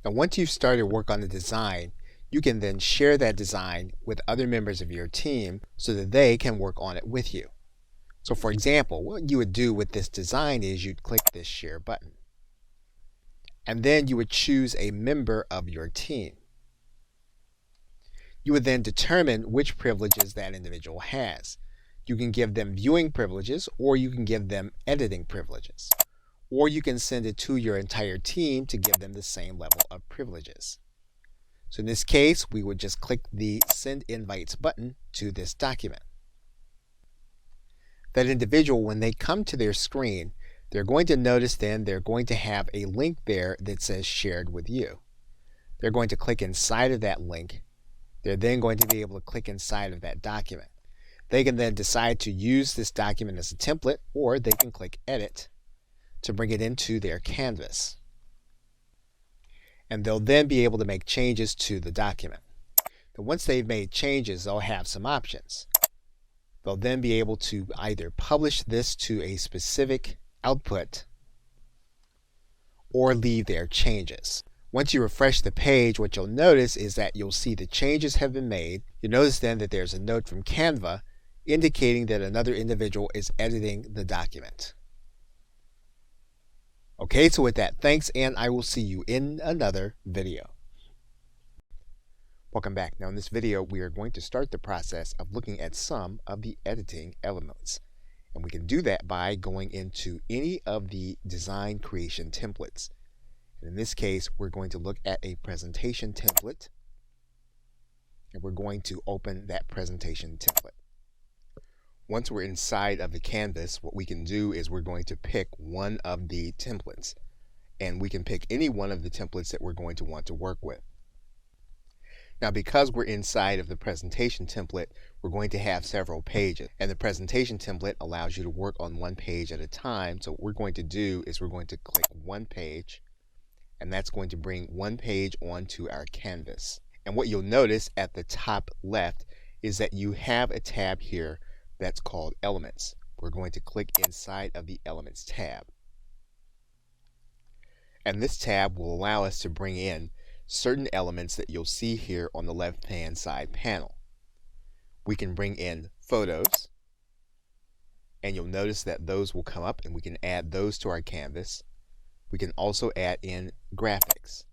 Now, once you've started work on the design, you can then share that design with other members of your team so that they can work on it with you. So for example, what you would do with this design is you'd click this share button. And then you would choose a member of your team. You would then determine which privileges that individual has. You can give them viewing privileges, or you can give them editing privileges. Or you can send it to your entire team to give them the same level of privileges. So in this case, we would just click the Send Invites button to this document. That individual, when they come to their screen, they're going to notice then they're going to have a link there that says Shared with You. They're going to click inside of that link. They're then going to be able to click inside of that document. They can then decide to use this document as a template, or they can click Edit to bring it into their canvas. And they'll then be able to make changes to the document. And once they've made changes, they'll have some options. They'll then be able to either publish this to a specific output or leave their changes. Once you refresh the page, what you'll notice is that you'll see the changes have been made. You'll notice then that there's a note from Canva indicating that another individual is editing the document. Okay, so with that, thanks, and I will see you in another video. Welcome back. Now in this video, we are going to start the process of looking at some of the editing elements. And we can do that by going into any of the design creation templates. And in this case, we're going to look at a presentation template. And we're going to open that presentation template. Once we're inside of the canvas, what we can do is we're going to pick one of the templates. And we can pick any one of the templates that we're going to want to work with. Now, because we're inside of the presentation template, we're going to have several pages. And the presentation template allows you to work on one page at a time. So what we're going to do is we're going to click one page, and that's going to bring one page onto our canvas. And what you'll notice at the top left is that you have a tab here that's called Elements. We're going to click inside of the Elements tab. And this tab will allow us to bring in certain elements that you'll see here on the left-hand side panel. We can bring in photos, and you'll notice that those will come up and we can add those to our canvas. We can also add in graphics.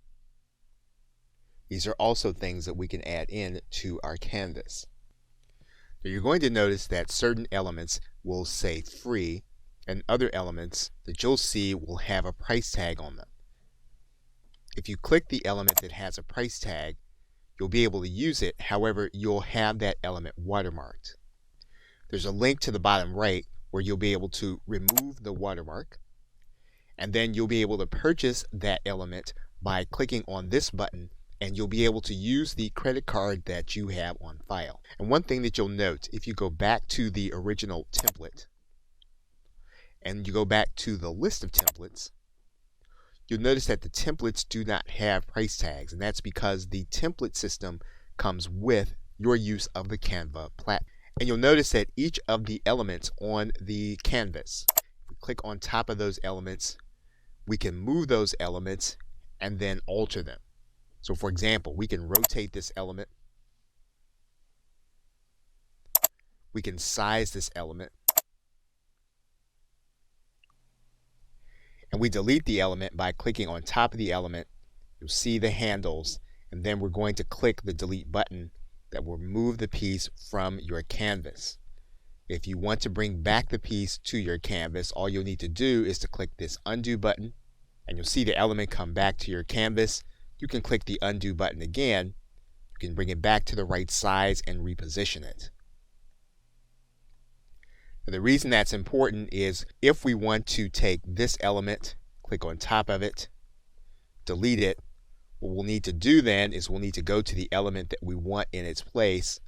These are also things that we can add in to our canvas. Now you're going to notice that certain elements will say free, and other elements that you'll see will have a price tag on them. If you click the element that has a price tag, you'll be able to use it. However, you'll have that element watermarked. There's a link to the bottom right where you'll be able to remove the watermark, and then you'll be able to purchase that element by clicking on this button, and you'll be able to use the credit card that you have on file. And one thing that you'll note, if you go back to the original template and you go back to the list of templates, you'll notice that the templates do not have price tags, and that's because the template system comes with your use of the Canva platform. And you'll notice that each of the elements on the canvas, if we click on top of those elements, we can move those elements and then alter them. So for example, we can rotate this element. We can size this element. And we delete the element by clicking on top of the element. You'll see the handles, and then we're going to click the delete button that will remove the piece from your canvas. If you want to bring back the piece to your canvas, all you'll need to do is to click this undo button, and you'll see the element come back to your canvas. You can click the undo button again. You can bring it back to the right size and reposition it. The reason that's important is if we want to take this element, click on top of it, delete it, what we'll need to do then is we'll need to go to the element that we want in its place.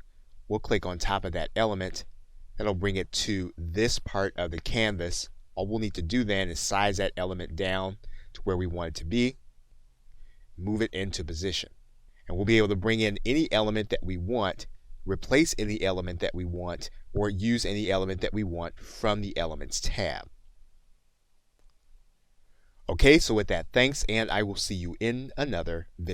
We'll click on top of that element. That'll bring it to this part of the canvas. All we'll need to do then is size that element down to where we want it to be, move it into position. And we'll be able to bring in any element that we want, replace any element that we want, or use any element that we want from the Elements tab. Okay, so with that, thanks, and I will see you in another video.